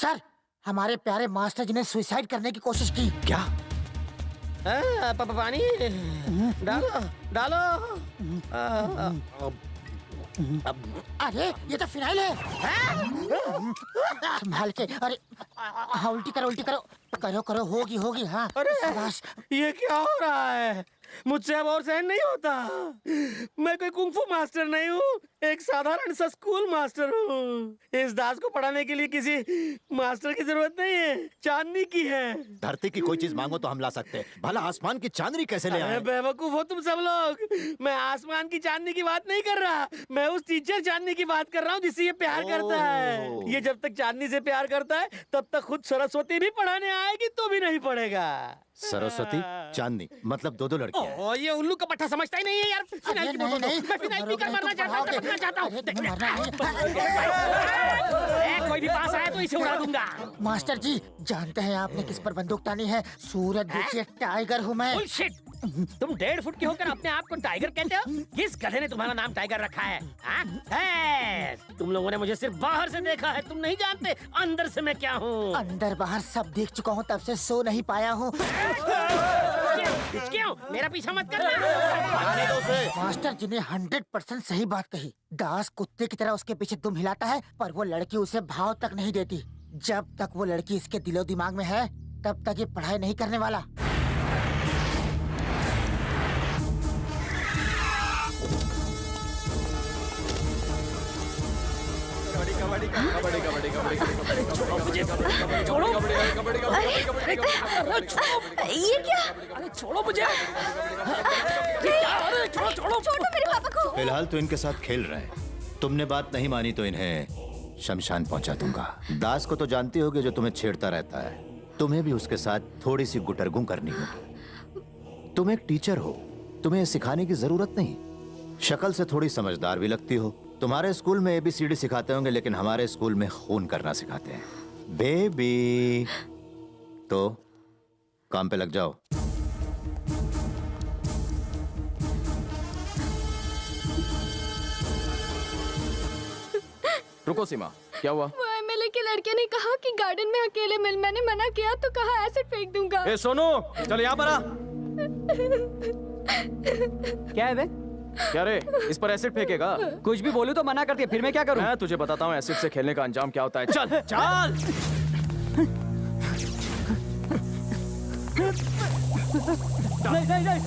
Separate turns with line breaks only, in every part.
Sir, हमारे प्यारे master जी ने सुसाइड करने की कोशिश की।
क्या?
पानी डालो डालो।
अरे ये तो फिनाइल है। संभाल के। अरे हाँ, उल्टी करो उल्टी करो। करो करो, होगी होगी। हाँ
अरे
शाबाश।
ये क्या हो रहा है? मुझसे अब और सहन नहीं होता। मैं कोई कुंफू मास्टर नहीं हूँ, एक साधारण सा स्कूल मास्टर हूँ। इस दास को पढ़ाने के लिए किसी मास्टर की जरूरत नहीं है, चांदनी की है।
धरती की कोई चीज मांगो तो हम ला सकते हैं, भला आसमान की चांदनी कैसे ले आए?
बेवकूफ हो तुम सब लोग। मैं आसमान की चांदनी की बात नहीं कर रहा, मैं उस टीचर चांदनी की बात कर रहा हूँ जिससे ये प्यार करता है। ये जब तक चांदनी से प्यार करता है तब तक खुद सरस्वती भी पढ़ाने आएगी तो भी नहीं पढ़ेगा।
सरस्वती चांदनी मतलब दो लड़कियां।
ओह, ये उल्लू का पट्टा समझता ही नहीं है यार। फिनाइल की बोतल दो। मैं फिनाइल पीकर मरना चाहता हूँ, टपकना चाहता हूँ। कोई भी पास आया तो इसे उड़ा दूंगा।
मास्टर जी, जानते हैं आपने किस पर बंदूक तानी है? सूरज देखिए, टाइगर हूँ मैं।
बुलशिट! तुम 1.5 फुट के होकर अपने आप को टाइगर कहते हो? किस गधे ने तुम्हारा नाम टाइगर रखा है? तुम लोगों ने मुझे सिर्फ बाहर से देखा है, तुम नहीं जानते अंदर से मैं क्या हूँ।
अंदर बाहर सब देख चुका हूँ, तब से सो नहीं पाया हूँ।
क्यों? मेरा पीछा मत करना।
मास्टर जी ने 100% सही बात कही। दास कुत्ते की तरह उसके पीछे दुम हिलाता है, पर वो लड़की उसे भाव तक नहीं देती। जब तक वो लड़की इसके दिलो दिमाग में है, तब तक ये पढ़ाई नहीं करने वाला।
ये क्या?
अरे छोड़ो मुझे।
छोड़ो मेरे पापा को।
फिलहाल तो इनके साथ खेल रहे हैं, तुमने बात नहीं मानी तो इन्हें शमशान पहुंचा दूंगा। दास को तो जानती होगी, जो तुम्हें छेड़ता रहता है। तुम्हें भी उसके साथ थोड़ी सी गुटरगू करनी होगी। तुम एक टीचर हो, तुम्हें ये सिखाने की जरूरत नहीं। शक्ल से थोड़ी समझदार भी लगती हो। तुम्हारे स्कूल में ABCD सिखाते होंगे, लेकिन हमारे स्कूल में खून करना सिखाते हैं। बेबी, तो काम पे लग जाओ।
रुको सीमा, क्या हुआ?
वो MLA के लड़के ने कहा कि गार्डन में अकेले मिल। मैंने मना किया तो कहा एसिड फेंक दूंगा।
ए सोनू, चल यहाँ पर आ।
क्या है बे?
क्या रे, इस पर एसिड फेंकेगा?
कुछ भी बोलूं तो मना करती है, फिर मैं क्या करूं?
मैं तुझे बताता हूँ एसिड से खेलने का अंजाम क्या होता है। चल चल।
नहीं नहीं नहीं नहीं।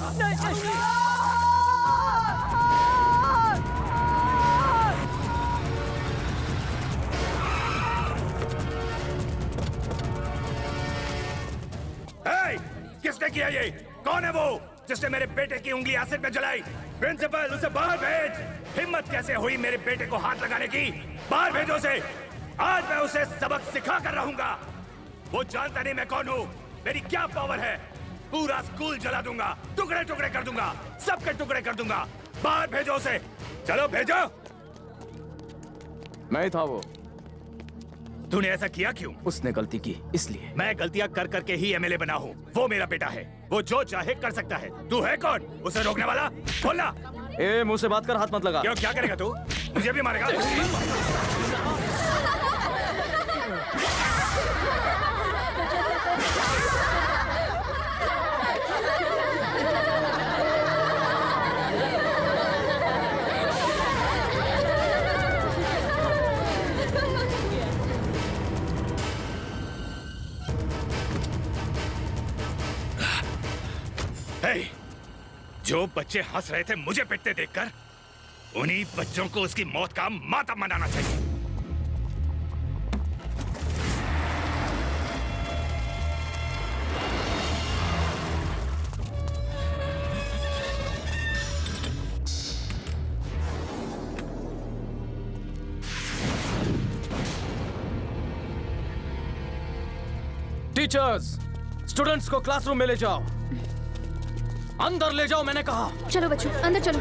किसने किया ये? कौन है वो जिसने मेरे बेटे की उंगली एसिड में जलाई? प्रिंसिपल, उसे बाहर भेज। हिम्मत कैसे हुई मेरे बेटे को हाथ लगाने की? बाहर भेजो उसे। आज मैं उसे सबक सिखा कर रहूंगा। वो जानता नहीं मैं कौन हूँ, मेरी क्या पावर है। पूरा स्कूल जला दूंगा, टुकड़े टुकड़े कर दूंगा, सबके टुकड़े कर दूंगा। बाहर भेजो उसे, चलो भेजो।
मैं ही था वो।
तूने ऐसा किया क्यों?
उसने गलती की इसलिए।
मैं गलतियां कर करके ही MLA बना हूँ। वो मेरा बेटा है, वो जो चाहे कर सकता है। तू है कौन उसे रोकने वाला? बोलना।
ए, मुंह से बात कर, हाथ मत लगा।
क्यों, क्या करेगा तू? मुझे भी मारेगा? जो बच्चे हंस रहे थे मुझे पिटते देखकर, उन्हीं बच्चों को उसकी मौत का मातम मनाना चाहिए।
टीचर्स, स्टूडेंट्स को क्लासरूम में ले जाओ। अंदर ले जाओ, मैंने कहा।
चलो बच्चों, अंदर चलो।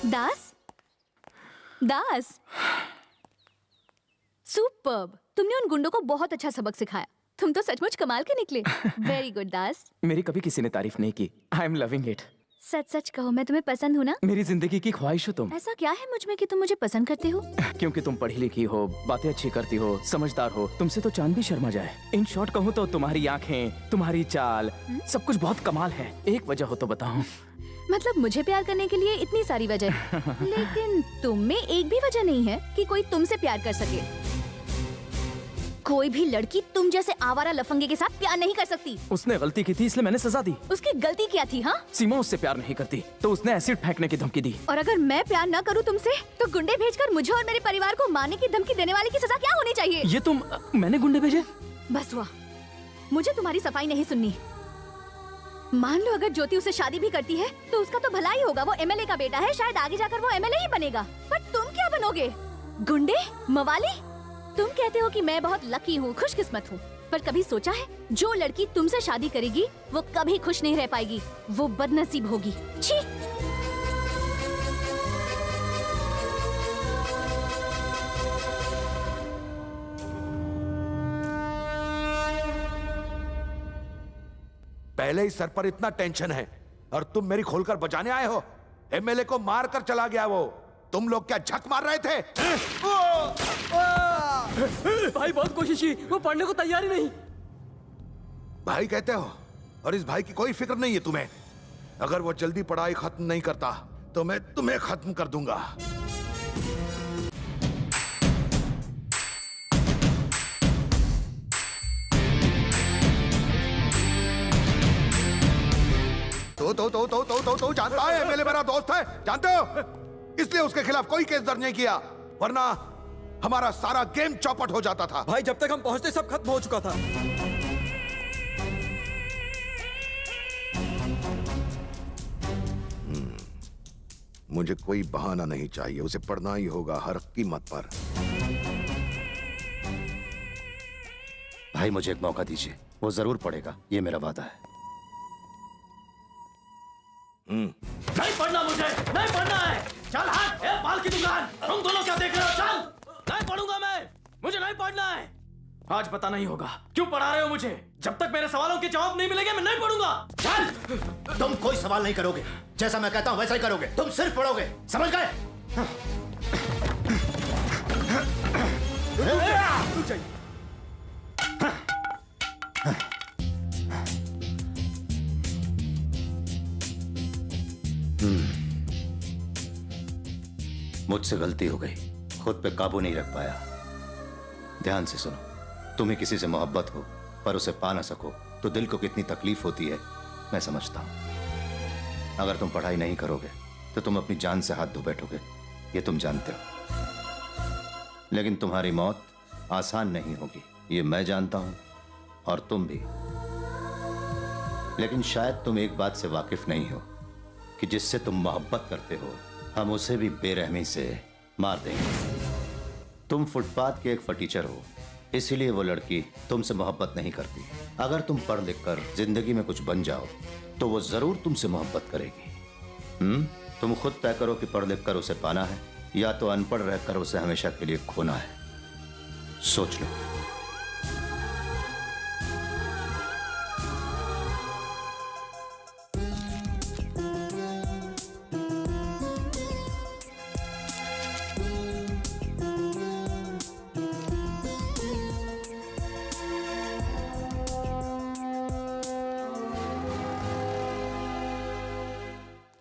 दास दास सुपर्ब, तुमने उन गुंडों को बहुत अच्छा सबक सिखाया। तुम तो सचमुच कमाल के निकले। Very good Das.
मेरी कभी किसी ने तारीफ नहीं की। I am loving it.
सच सच कहो, मैं तुम्हें पसंद हूँ ना?
मेरी जिंदगी की ख्वाहिश हो तुम।
ऐसा क्या है मुझ में कि तुम मुझे पसंद करते हो?
क्योंकि तुम पढ़ी लिखी हो, बातें अच्छी करती हो, समझदार हो। तुमसे तो चांद भी शर्मा जाए। इन शॉर्ट कहूँ तो तुम्हारी आंखें, तुम्हारी चाल, सब कुछ बहुत कमाल है। एक वजह हो तो बताओ।
मतलब मुझे प्यार करने के लिए इतनी सारी वजह, लेकिन तुम में एक भी वजह नहीं है कि कोई तुमसे प्यार कर सके। कोई भी लड़की तुम जैसे आवारा लफंगे के साथ प्यार नहीं कर सकती।
उसने गलती की थी इसलिए मैंने सजा दी।
उसकी गलती क्या थी? हाँ,
सीमा उससे प्यार नहीं करती तो उसने एसिड फेंकने की धमकी दी।
और अगर मैं प्यार न करूँ तुमसे तो गुंडे भेजकर मुझे और मेरे परिवार को मारने की धमकी देने वाले की सजा क्या होनी चाहिए?
ये मैंने गुंडे भेजे?
बस हुआ, मुझे तुम्हारी सफाई नहीं सुननी। मान लो अगर ज्योति उससे शादी भी करती है तो उसका तो भला ही होगा। वो एमएलए का बेटा है, शायद आगे जाकर वो एमएलए ही बनेगा। पर तुम क्या बनोगे? गुंडे, मवाली? तुम कहते हो कि मैं बहुत लकी हूँ, खुशकिस्मत हूँ, पर कभी सोचा है जो लड़की तुमसे शादी करेगी वो कभी खुश नहीं रह पाएगी, वो बदनसीब होगी। छी!
पहले ही सर पर इतना टेंशन है और तुम मेरी खोलकर बचाने आए हो। एमएलए को मार कर चला गया वो। तुम लोग क्या झक मार रहे थे?
भाई बहुत कोशिश की, वो पढ़ने को तैयार ही नहीं।
भाई कहते हो और इस भाई की कोई फिक्र नहीं है तुम्हें। अगर वो जल्दी पढ़ाई खत्म नहीं करता तो मैं तुम्हें खत्म कर दूंगा। तो जानता है एमएलए मेरा दोस्त है, जानते हो? इसलिए उसके खिलाफ कोई केस दर्ज नहीं किया, वरना हमारा सारा गेम चौपट हो जाता था।
भाई जब तक हम पहुंचते सब खत्म हो चुका था।
मुझे कोई बहाना नहीं चाहिए, उसे पढ़ना ही होगा हर कीमत पर।
भाई मुझे एक मौका दीजिए, वो जरूर पढ़ेगा, ये मेरा वादा है।
नहीं पढ़ना, मुझे नहीं पढ़ना है। चल हट, ए बाल की दुकान, तुम दोनों क्या देख रहे हो? चल, नहीं पढ़ूंगा मैं, मुझे नहीं पढ़ना है।
आज पता नहीं होगा क्यों पढ़ा रहे हो मुझे। जब तक मेरे सवालों के जवाब नहीं मिलेंगे मैं नहीं पढ़ूंगा।
चल, तुम कोई सवाल नहीं करोगे, जैसा मैं कहता हूं वैसा ही करोगे। तुम सिर्फ पढ़ोगे, समझ गए? मुझसे गलती हो गई, खुद पे काबू नहीं रख पाया। ध्यान से सुनो, तुम्हें किसी से मोहब्बत हो पर उसे पा ना सको तो दिल को कितनी तकलीफ होती है मैं समझता हूं। अगर तुम पढ़ाई नहीं करोगे तो तुम अपनी जान से हाथ धो बैठोगे, ये तुम जानते हो। लेकिन तुम्हारी मौत आसान नहीं होगी। ये मैं जानता हूं और तुम भी। लेकिन शायद तुम एक बात से वाकिफ नहीं हो कि जिससे तुम मोहब्बत करते हो हम उसे भी बेरहमी से मार देंगे। तुम फुटपाथ के एक फटीचर हो, इसीलिए वो लड़की तुमसे मोहब्बत नहीं करती। अगर तुम पढ़ लिख कर जिंदगी में कुछ बन जाओ तो वो जरूर तुमसे मोहब्बत करेगी। तुम खुद तय करो कि पढ़ लिख कर उसे पाना है या तो अनपढ़ रहकर उसे हमेशा के लिए खोना है। सोच लो।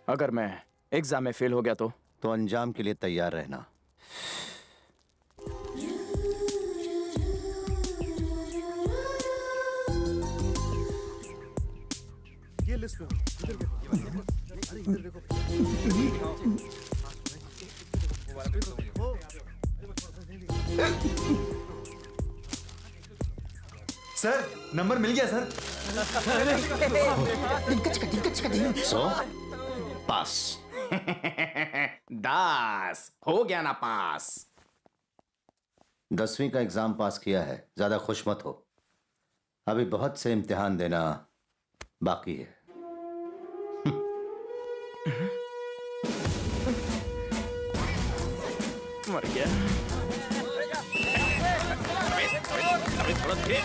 अगर मैं एग्जाम में फेल हो गया तो
अंजाम के लिए तैयार रहना।
ये लिस्ट लो, इधर देखो, अरे इधर देखो।
सर नंबर मिल गया सर।
सो पास।
दास हो गया ना पास।
10वीं का एग्जाम पास किया है, ज्यादा खुश मत हो। अभी बहुत से इम्तिहान देना बाकी है।
मर गया। अबे थोड़ा धीरे।